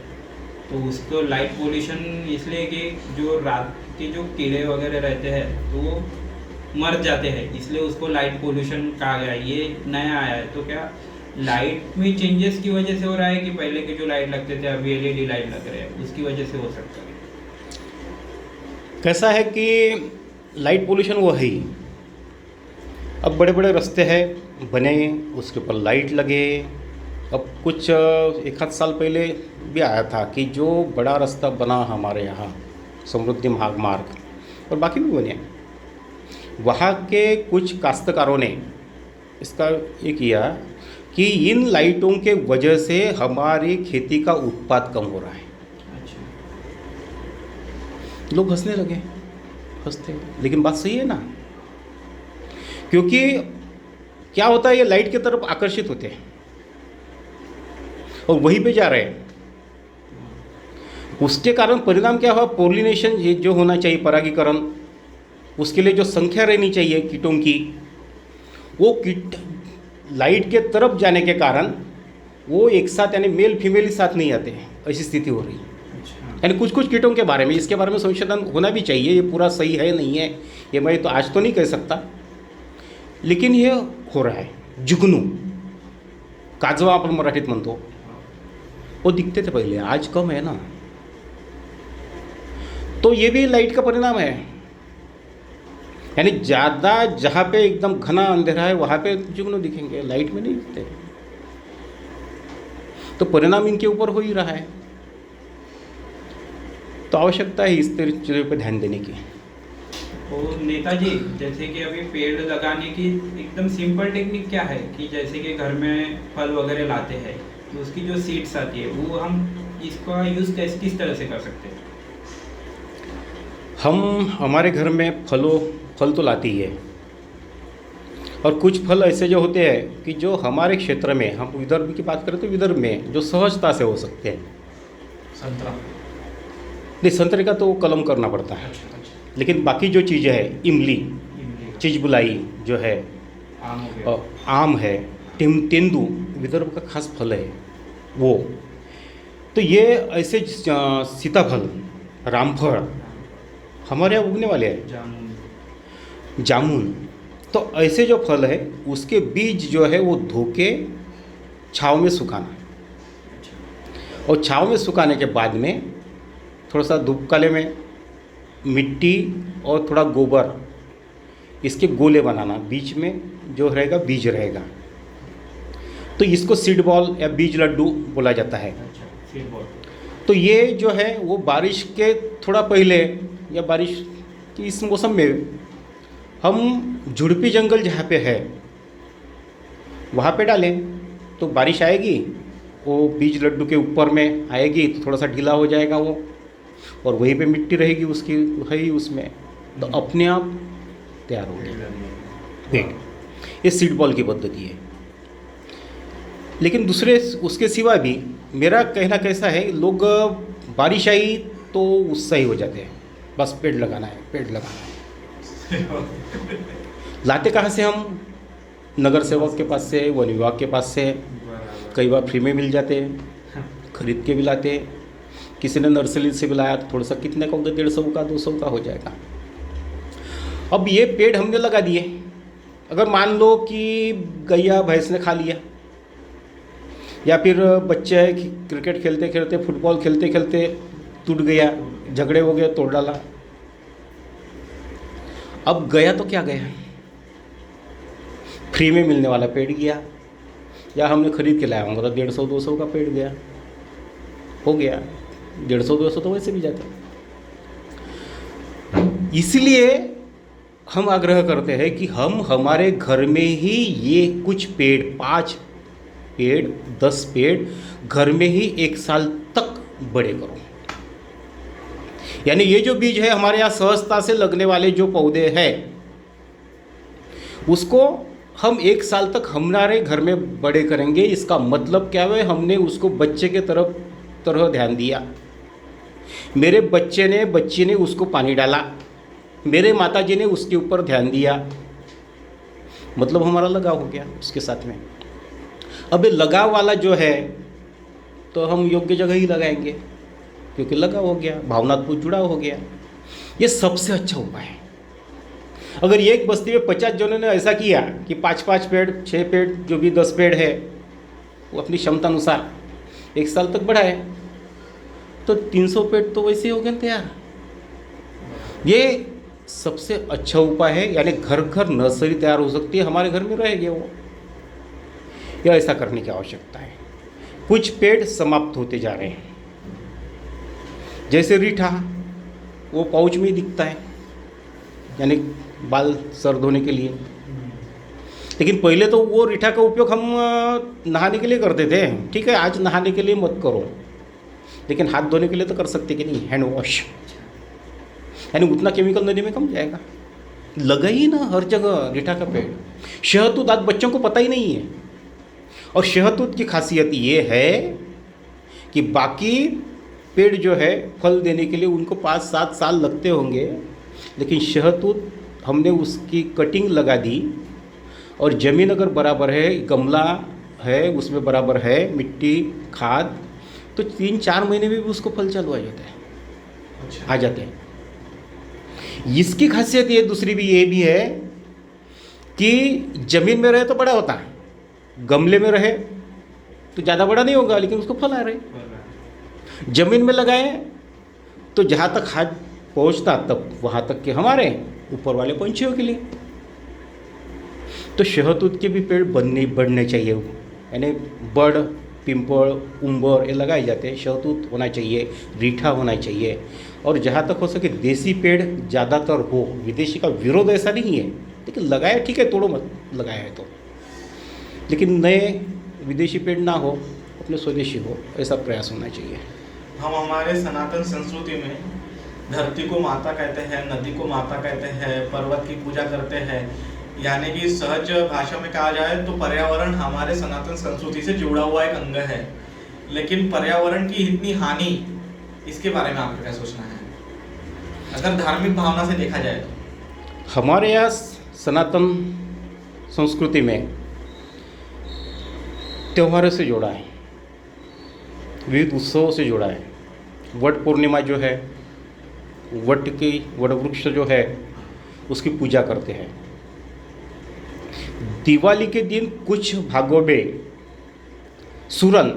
तो उसको लाइट पोल्यूशन इसलिए कि जो रात के जो कीड़े वगैरह रहते हैं तो वो मर जाते हैं, इसलिए उसको लाइट पोल्यूशन कहा गया। ये नया आया है, तो क्या लाइट में चेंजेस की वजह से हो रहा है कि पहले के जो लाइट लगते थे अभी एलईडी लाइट लग रहे हैं उसकी वजह से हो सकता है? कैसा है कि लाइट पोल्यूशन वो है ही। अब बड़े बड़े रास्ते हैं बने, उसके ऊपर लाइट लगे। अब कुछ 1 आध साल पहले भी आया था कि जो बड़ा रास्ता बना हमारे यहाँ समृद्धि मार्ग और बाकी भी बने, वहाँ के कुछ काश्तकारों ने इसका ये किया कि इन लाइटों के वजह से हमारी खेती का उत्पाद कम हो रहा है। अच्छा। लोग हंसने लगे, हंसते, लेकिन बात सही है ना, क्योंकि क्या होता है, ये लाइट की तरफ आकर्षित होते हैं और वहीं पे जा रहे हैं। उसके कारण परिणाम क्या हुआ, पोलिनेशन ये जो होना चाहिए, परागीकरण, उसके लिए जो संख्या रहनी चाहिए कीटों की, वो कीट लाइट के तरफ जाने के कारण वो एक साथ यानी मेल फीमेल ही साथ नहीं आते हैं, ऐसी स्थिति हो रही है। अच्छा। यानी कुछ कुछ कीटों के बारे में, इसके बारे में संशोधन होना भी चाहिए। ये पूरा सही है नहीं है ये मैं तो आज तो नहीं कह सकता, लेकिन ये हो रहा है। जुगनू, काजवा आपण मराठीत म्हणतो, वो दिखते थे पहले, आज कम है ना, तो ये भी लाइट का परिणाम है। यानी ज़्यादा जहाँ पे एकदम घना अंधेरा है वहाँ पे जुगनू दिखेंगे, लाइट में नहीं दिखते, तो परिणाम इनके ऊपर हो ही रहा है। तो आवश्यकता है इस तरह चीज़ों पर ध्यान देने की। और नेताजी, जैसे कि अभी पेड़ लगाने की एकदम सिंपल टेक्निक क्या है कि जैसे कि घर में फल वगैरह लाते हैं तो उसकी जो सीड्स आती है वो हम इसका यूज़ किस तरह से कर सकते हैं? हम हमारे घर में फल तो लाती ही है, और कुछ फल ऐसे जो होते हैं कि जो हमारे क्षेत्र में, हम विदर्भ की बात करें तो विदर्भ में जो सहजता से हो सकते हैं। संतरा नहीं, संतरे का तो कलम करना पड़ता है, लेकिन बाकी जो चीज़ें है, इमली, चिचबुलाई जो है, आम हो गया। आम है, तेंदू विदर्भ का खास फल है वो। तो ये ऐसे सीताफल, रामफल हमारे यहाँ उगने वाले हैं, जामुन। तो ऐसे जो फल है उसके बीज जो है वो धो के छाँव में सुखाना, और छाँव में सुखाने के बाद में थोड़ा सा धूप काले में मिट्टी और थोड़ा गोबर, इसके गोले बनाना, बीच में जो रहेगा बीज रहेगा, तो इसको सीड बॉल या बीज लड्डू बोला जाता है। Seed ball. तो ये जो है वो बारिश के थोड़ा पहले या बारिश की इस मौसम में हम झुड़पी जंगल जहाँ पे है वहाँ पे डालें, तो बारिश आएगी, वो बीज लड्डू के ऊपर में आएगी, तो थोड़ा सा ढीला हो जाएगा वो, और वहीं पे मिट्टी रहेगी उसकी है ही उसमें, तो अपने आप तैयार हो गया पेड़। ये सीड बॉल की पद्धति है। लेकिन दूसरे उसके सिवा भी मेरा कहना कैसा है, लोग बारिश आई तो उत्साही हो जाते हैं, बस पेड़ लगाना है, पेड़ लगाना है। लाते कहाँ से हम? नगर सेवक के पास से, वन विभाग के पास से, बराबर। कई बार फ्री में मिल जाते, खरीद के भी लाते। किसी ने नर्सरी से भी लाया तो थोड़ा सा कितने का होगा, 150 का 200 का हो जाएगा। अब ये पेड़ हमने लगा दिए, अगर मान लो कि गैया भैंस ने खा लिया, या फिर बच्चे है कि क्रिकेट खेलते खेलते, फुटबॉल खेलते खेलते टूट गया, झगड़े हो गए, तोड़ डाला। अब गया तो क्या गया, फ्री में मिलने वाला पेड़ गया, या हमने खरीद के लाया होगा तो 150-200 का पेड़ गया, हो गया। 150-200 तो वैसे भी जाता। इसलिए हम आग्रह करते हैं कि हम हमारे घर में ही ये कुछ पेड़, 5 पेड़, 10 पेड़ घर में ही 1 साल तक बड़े करो। यानी ये जो बीज है हमारे यहाँ सहजता से लगने वाले जो पौधे हैं, उसको हम 1 साल तक हमारे घर में बड़े करेंगे। इसका मतलब क्या है, हमने उसको बच्चे के तरह ध्यान दिया। मेरे बच्ची ने उसको पानी डाला, मेरे माताजी ने उसके ऊपर ध्यान दिया, मतलब हमारा लगाव हो गया उसके साथ में। अब ये लगाव वाला जो है तो हम योग्य जगह ही लगाएंगे, क्योंकि लगाव हो गया, भावनात्मक जुड़ाव हो गया। ये सबसे अच्छा उपाय है। अगर एक बस्ती में 50 जनों ने ऐसा किया कि 5-5 पेड़, 6 पेड़, जो भी 10 पेड़ है, वो अपनी क्षमता अनुसार 1 साल तक बढ़ाए, तो 300 पेड़ तो वैसे हो गए तैयार। ये सबसे अच्छा उपाय है। यानी घर घर नर्सरी तैयार हो सकती है, हमारे घर में रहेगी वो। या ऐसा करने की आवश्यकता है। कुछ पेड़ समाप्त होते जा रहे हैं, जैसे रीठा, वो पाउच में ही दिखता है, यानी बाल सर धोने के लिए। लेकिन पहले तो वो रीठा का उपयोग हम नहाने के लिए करते थे। ठीक है, आज नहाने के लिए मत करो, लेकिन हाथ धोने के लिए तो कर सकते कि नहीं, हैंड वॉश। यानी उतना केमिकल नदी में कम जाएगा। लगा ही ना हर जगह रीठा का पेड़। शहतूत आज बच्चों को पता ही नहीं है। और शहतूत की खासियत ये है कि बाकी पेड़ जो है फल देने के लिए उनको 5-7 साल लगते होंगे, लेकिन शहतूत हमने उसकी कटिंग लगा दी, और ज़मीन अगर बराबर है, गमला है उसमें बराबर है, मिट्टी, खाद, तो 3-4 महीने में भी उसको फल चालू आ जाता है। अच्छा। आ जाते हैं। इसकी खासियत ये दूसरी भी ये भी है कि ज़मीन में रहे तो बड़ा होता है, गमले में रहे तो ज़्यादा बड़ा नहीं होगा, लेकिन उसको फल आ रहे। ज़मीन में लगाए तो जहाँ तक हाथ पहुँचता तब वहाँ तक के हमारे ऊपर वाले पंछियों के लिए। तो शहतूत के भी पेड़ बढ़ने चाहिए। यानी बड़, पिंपल, उम्बर ये लगाए जाते हैं। शहतूत होना चाहिए, रीठा होना चाहिए, और जहाँ तक हो सके देसी पेड़ ज़्यादातर हो। विदेशी का विरोध ऐसा नहीं है, लेकिन लगाया ठीक है, तोड़ो मत, लगाया है तो। लेकिन नए विदेशी पेड़ ना हो, अपने स्वदेशी हो, ऐसा प्रयास होना चाहिए। हम हमारे सनातन संस्कृति में धरती को माता कहते हैं, नदी को माता कहते हैं, पर्वत की पूजा करते हैं। यानी कि सहज भाषा में कहा जाए तो पर्यावरण हमारे सनातन संस्कृति से जुड़ा हुआ एक अंग है। लेकिन पर्यावरण की इतनी हानि, इसके बारे में आपका क्या सोचना है, अगर धार्मिक भावना से देखा जाए तो? हमारे यहाँ सनातन संस्कृति में त्योहारों से जोड़ा है, विविध उत्सवों से जोड़ा है। वट पूर्णिमा जो है, वट वृक्ष जो है उसकी पूजा करते हैं। दिवाली के दिन कुछ भागों में सूरन,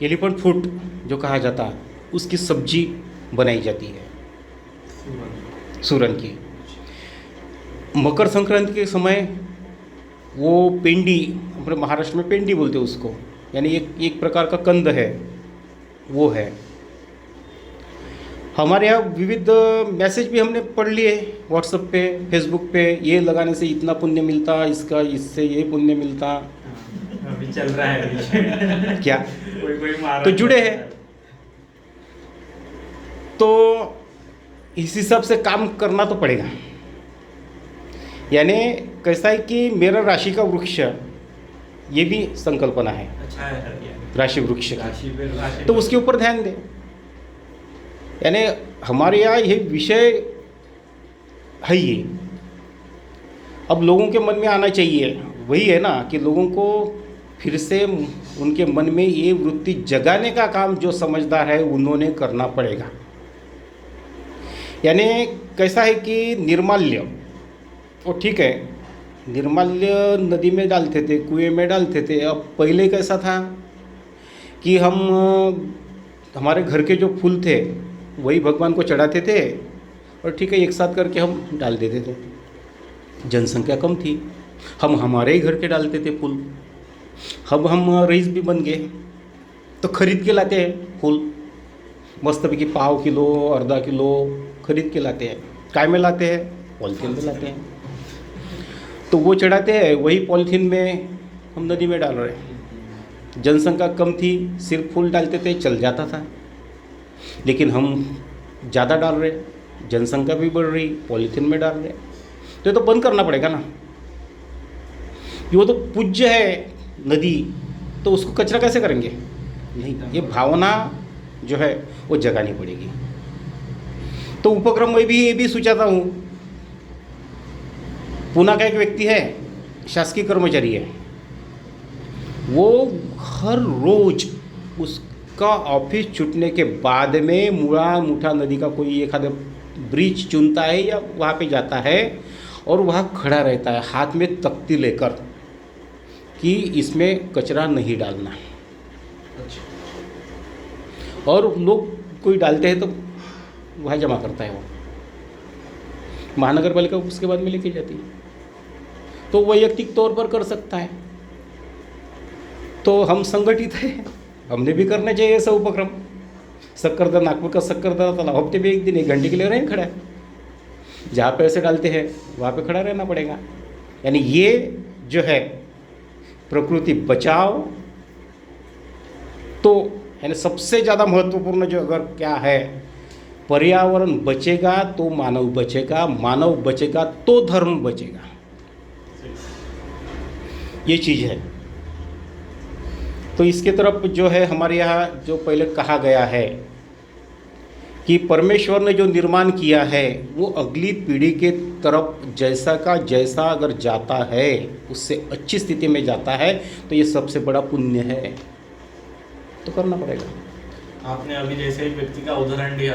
एलिफेंट फूट जो कहा जाता है, उसकी सब्जी बनाई जाती है, सूरन की। मकर संक्रांति के समय वो पेंडी, अपने महाराष्ट्र में पेंडी बोलते हैं उसको, यानी एक प्रकार का कंद है, वो है। हमारे यहाँ विविध मैसेज भी हमने पढ़ लिए व्हाट्सएप पे, फेसबुक पे, ये लगाने से इतना पुण्य मिलता, इससे ये पुण्य मिलता। अभी चल रहा है क्या कोई तो जुड़े हैं। तो इस हिसाब से काम करना तो पड़ेगा। यानी कैसा है कि मेरा राशि का वृक्ष, ये भी संकल्पना है, अच्छा है, राशि वृक्ष की। राशि तो उसके ऊपर ध्यान दें। यानी हमारे यहाँ ये विषय है, ये अब लोगों के मन में आना चाहिए, वही है ना कि लोगों को फिर से उनके मन में ये वृत्ति जगाने का काम जो समझदार है उन्होंने करना पड़ेगा। यानी कैसा है कि निर्माल्य, वो ठीक है, निर्माल्य नदी में डालते थे, कुएं में डालते थे। अब पहले कैसा था कि हम हमारे घर के जो फूल थे वही भगवान को चढ़ाते थे और ठीक है एक साथ करके हम डाल देते थे। जनसंख्या कम थी, हम हमारे ही घर के डालते थे फूल। अब हम रईस भी बन गए तो खरीद के लाते हैं फूल, मस्तपैकी पाव किलो आधा किलो खरीद के लाते हैं। काय में लाते हैं? पॉलीथीन में लाते हैं। तो वो चढ़ाते हैं, वही पॉलीथीन में हम नदी में डाल रहे हैं। जनसंख्या कम थी, सिर्फ फूल डालते थे, चल जाता था। लेकिन हम ज़्यादा डाल रहे, जनसंख्या भी बढ़ रही, पॉलीथीन में डाल रहे, तो ये तो बंद करना पड़ेगा ना। वो तो पूज्य है नदी, तो उसको कचरा कैसे करेंगे? नहीं, ये भावना जो है वो जगानी पड़ेगी। तो उपक्रम में भी ये भी सोचाता हूँ। पुणे का एक व्यक्ति है, शासकीय कर्मचारी है, वो हर रोज उसका ऑफिस छूटने के बाद में मुठा नदी का कोई एक आधा ब्रिज चुनता है या वहाँ पे जाता है और वहाँ खड़ा रहता है हाथ में तख्ती लेकर कि इसमें कचरा नहीं डालना है। और लोग कोई डालते हैं तो वहाँ जमा करता है, वो महानगर पालिका उसके बाद में लेके जाती है। तो वैयक्तिक तौर पर कर सकता है, तो हम संगठित हैं, हमने भी करना चाहिए ऐसा उपक्रम। सक्करदरा, नागपुर का सक्करदरा तालाब हफ्ते में एक दिन 1 घंटे के लिए रहें खड़ा है, जहाँ पे ऐसे डालते हैं वहाँ पे खड़ा रहना पड़ेगा। यानी ये जो है प्रकृति बचाओ, तो यानी सबसे ज़्यादा महत्वपूर्ण जो अगर क्या है, पर्यावरण बचेगा तो मानव बचेगा, मानव बचेगा तो धर्म बचेगा, ये चीज़ है। तो इसके तरफ जो है हमारे यहाँ जो पहले कहा गया है कि परमेश्वर ने जो निर्माण किया है वो अगली पीढ़ी के तरफ जैसा का जैसा अगर जाता है, उससे अच्छी स्थिति में जाता है, तो ये सबसे बड़ा पुण्य है, तो करना पड़ेगा। आपने अभी जैसे एक व्यक्ति का उदाहरण दिया,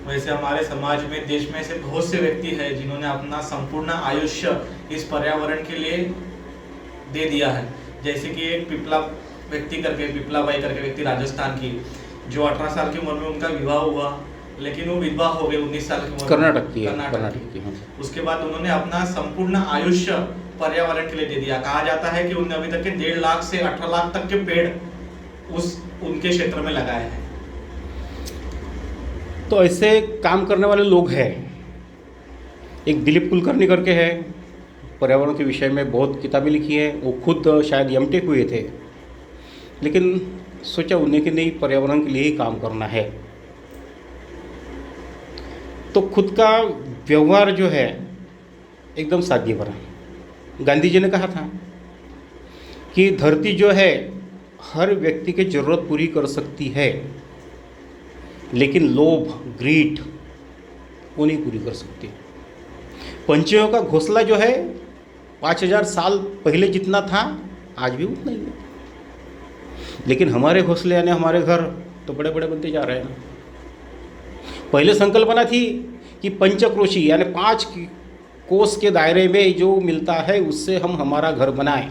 वैसे हमारे समाज में, देश में ऐसे बहुत से व्यक्ति हैं जिन्होंने अपना संपूर्ण आयुष्य इस पर्यावरण के लिए दे दिया है। जैसे कि एक पिपला बाई करके व्यक्ति राजस्थान की, जो 18 साल की उम्र में उनका विवाह हुआ, लेकिन वो विधवा हो गए 19 साल की उम्र। कर्नाटक की। उसके बाद उन्होंने अपना संपूर्ण आयुष्य पर्यावरण के लिए दे दिया। कहा जाता है कि उन्होंने अभी तक के 1.5 लाख से 18 लाख तक के पेड़ उनके क्षेत्र में लगाए हैं। तो ऐसे काम करने वाले लोग हैं। एक दिलीप कुलकर्णी करके है, पर्यावरण के विषय में बहुत किताबें लिखी है। वो खुद शायद एमटेक हुए थे, लेकिन सोचा उन्हें कि नहीं, पर्यावरण के लिए ही काम करना है। तो खुद का व्यवहार जो है एकदम सादगी भरा। गांधी जी ने कहा था कि धरती जो है हर व्यक्ति की ज़रूरत पूरी कर सकती है, लेकिन लोभ, ग्रीड वो नहीं पूरी कर सकती। पंछियों का घोंसला जो है 5000 साल पहले जितना था आज भी उतना ही है, लेकिन हमारे घोंसले यानी हमारे घर तो बड़े बड़े बनते जा रहे हैं। पहले संकल्पना थी कि पंचक्रोशी यानी 5 कोस के दायरे में जो मिलता है उससे हम हमारा घर बनाएं,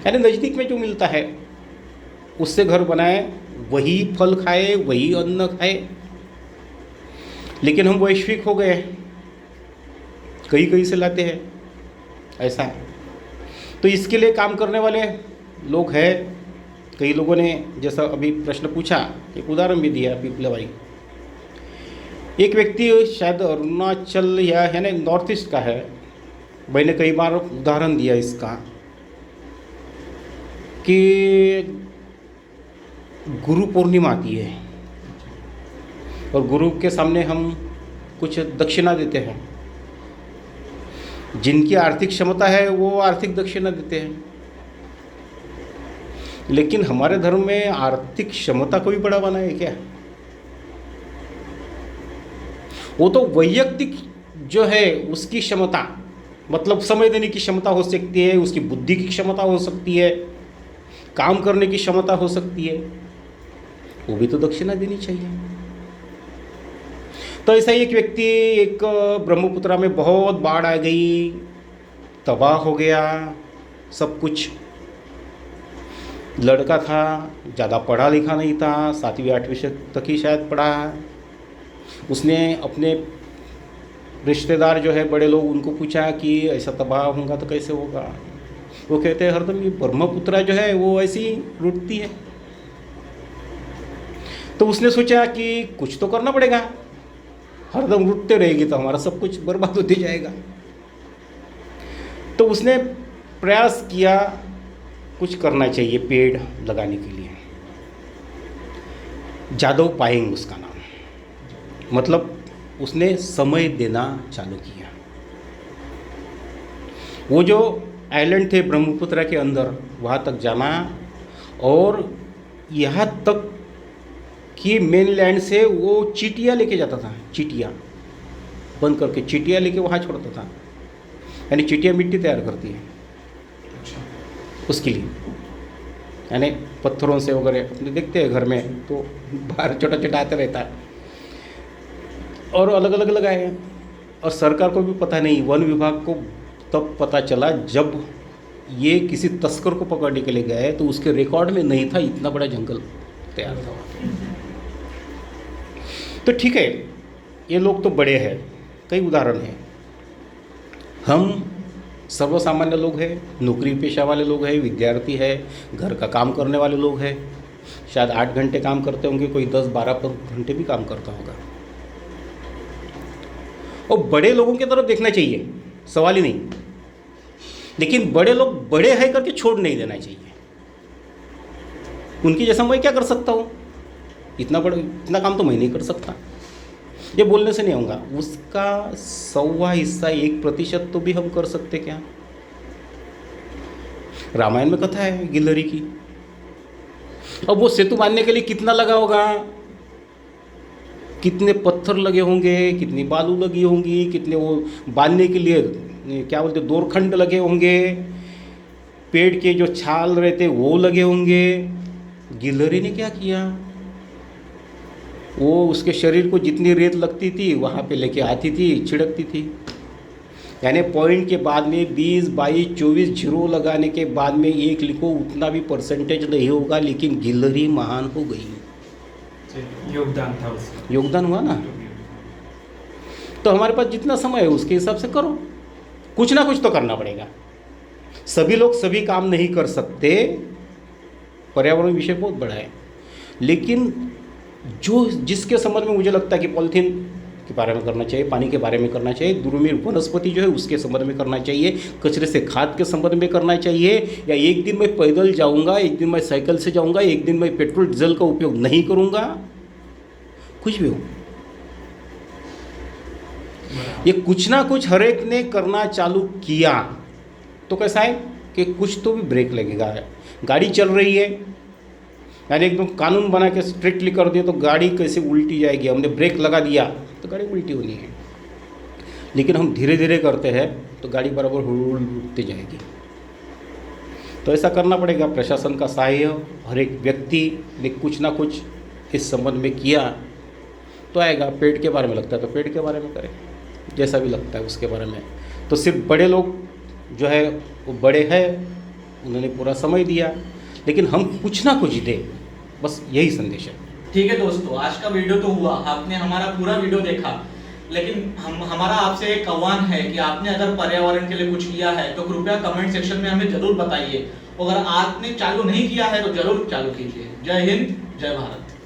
यानी नज़दीक में जो मिलता है उससे घर बनाएं, वही फल खाए, वही अन्न खाए। लेकिन हम वैश्विक हो गए, कहीं से लाते हैं, ऐसा है। तो इसके लिए काम करने वाले लोग हैं। कई लोगों ने जैसा अभी प्रश्न पूछा, एक उदाहरण भी दिया पिपला भाई। एक व्यक्ति शायद अरुणाचल या है ना नॉर्थ ईस्ट का है, मैंने कई बार उदाहरण दिया इसका कि गुरु पूर्णिमा आती है और गुरु के सामने हम कुछ दक्षिणा देते हैं। जिनकी आर्थिक क्षमता है वो आर्थिक दक्षिणा देते हैं, लेकिन हमारे धर्म में आर्थिक क्षमता को भी बड़ा बना है क्या? वो तो वैयक्तिक जो है उसकी क्षमता मतलब समय देने की क्षमता हो सकती है, उसकी बुद्धि की क्षमता हो सकती है, काम करने की क्षमता हो सकती है, वो भी तो दक्षिणा देनी चाहिए। तो ऐसा ही एक व्यक्ति, एक ब्रह्मपुत्रा में बहुत बाढ़ आ गई, तबाह हो गया सब कुछ। लड़का था, ज़्यादा पढ़ा लिखा नहीं था, 7वीं 8वीं तक ही शायद पढ़ा। उसने अपने रिश्तेदार जो है बड़े लोग, उनको पूछा कि ऐसा तबाह होगा तो कैसे होगा। वो कहते हैं हरदम ये ब्रह्मपुत्रा जो है वो ऐसी ही रुटती है। तो उसने सोचा कि कुछ तो करना पड़ेगा, हरदम रुटते रहेगी तो हमारा सब कुछ बर्बाद होते जाएगा। तो उसने प्रयास किया कुछ करना चाहिए पेड़ लगाने के लिए। जादव पायेंग उसका नाम। मतलब उसने समय देना चालू किया। वो जो आइलैंड थे ब्रह्मपुत्रा के अंदर, वहाँ तक जाना, और यहाँ तक कि मेनलैंड से वो चीटियाँ लेके जाता था। चीटियाँ बंद करके चीटियाँ लेके वहाँ छोड़ता था। यानी चीटियाँ मिट्टी तैयार करती है उसके लिए, यानी पत्थरों से वगैरह अपने देखते हैं घर में, तो बाहर छोटा छोटा आते रहता है। और अलग अलग लगाए हैं। और सरकार को भी पता नहीं, वन विभाग को तब पता चला जब ये किसी तस्कर को पकड़ने के लिए गए, तो उसके रिकॉर्ड में नहीं था इतना बड़ा जंगल तैयार था। तो ठीक है, ये लोग तो बड़े हैं, कई उदाहरण हैं। हम सर्वसामान्य लोग हैं, नौकरी पेशा वाले लोग हैं, विद्यार्थी है, घर का काम करने वाले लोग हैं। शायद 8 घंटे काम करते होंगे, कोई 10-12 घंटे भी काम करता होगा। और बड़े लोगों की तरफ देखना चाहिए, सवाल ही नहीं। लेकिन बड़े लोग बड़े हैं करके छोड़ नहीं देना चाहिए। उनकी जैसा मैं क्या कर सकता हूँ, इतना काम तो मैं नहीं कर सकता, ये बोलने से नहीं होगा। उसका 100वां हिस्सा, 1% तो भी हम कर सकते क्या। रामायण में कथा है गिलहरी की। अब वो सेतु बांधने के लिए कितना लगा होगा, कितने पत्थर लगे होंगे, कितनी बालू लगी होंगी, कितने वो बांधने के लिए क्या बोलते दोरखंड लगे होंगे, पेड़ के जो छाल रहते वो लगे होंगे। गिलहरी ने क्या किया, वो उसके शरीर को जितनी रेत लगती थी वहाँ पे लेके आती थी, छिड़कती थी। यानी पॉइंट के बाद में 20, 22, 24 जीरो लगाने के बाद में 1 लिखो, उतना भी परसेंटेज नहीं होगा, लेकिन गिलहरी महान हो गई। योगदान था उसका, योगदान हुआ ना। तो हमारे पास जितना समय है उसके हिसाब से करो, कुछ ना कुछ तो करना पड़ेगा। सभी लोग सभी काम नहीं कर सकते, पर्यावरण विषय बहुत बड़ा है। लेकिन जिसके संबंध में मुझे लगता है कि पॉलीथीन के बारे में करना चाहिए, पानी के बारे में करना चाहिए, दुर्मिल वनस्पति जो है उसके संबंध में करना चाहिए, कचरे से खाद के संबंध में करना चाहिए, या एक दिन मैं पैदल जाऊंगा, एक दिन मैं साइकिल से जाऊंगा, एक दिन मैं पेट्रोल डीजल का उपयोग नहीं करूंगा, कुछ भी हो। ये कुछ ना कुछ हर एक ने करना चालू किया तो कैसा है कि कुछ तो भी ब्रेक लगेगा। गाड़ी चल रही है, यानी एकदम कानून बना के स्ट्रिक्टली कर दिया तो गाड़ी कैसे उल्टी जाएगी। हमने ब्रेक लगा दिया तो गाड़ी उल्टी होनी है, लेकिन हम धीरे धीरे करते हैं तो गाड़ी बराबर उल्टी जाएगी। तो ऐसा करना पड़ेगा। प्रशासन का सहाय्य, हर एक व्यक्ति ने कुछ ना कुछ इस संबंध में किया तो आएगा। पेड़ के बारे में लगता है तो पेड़ के बारे में करें, जैसा भी लगता है उसके बारे में। तो सिर्फ बड़े लोग जो है वो बड़े हैं, उन्होंने पूरा समय दिया, लेकिन हम कुछ ना कुछ दें, बस यही संदेश है। ठीक है दोस्तों, आज का वीडियो तो हुआ, आपने हमारा पूरा वीडियो देखा, लेकिन हमारा आपसे एक आह्वान है कि आपने अगर पर्यावरण के लिए कुछ किया है तो कृपया कमेंट सेक्शन में हमें जरूर बताइए। अगर आपने चालू नहीं किया है तो जरूर चालू कीजिए। जय हिंद, जय भारत।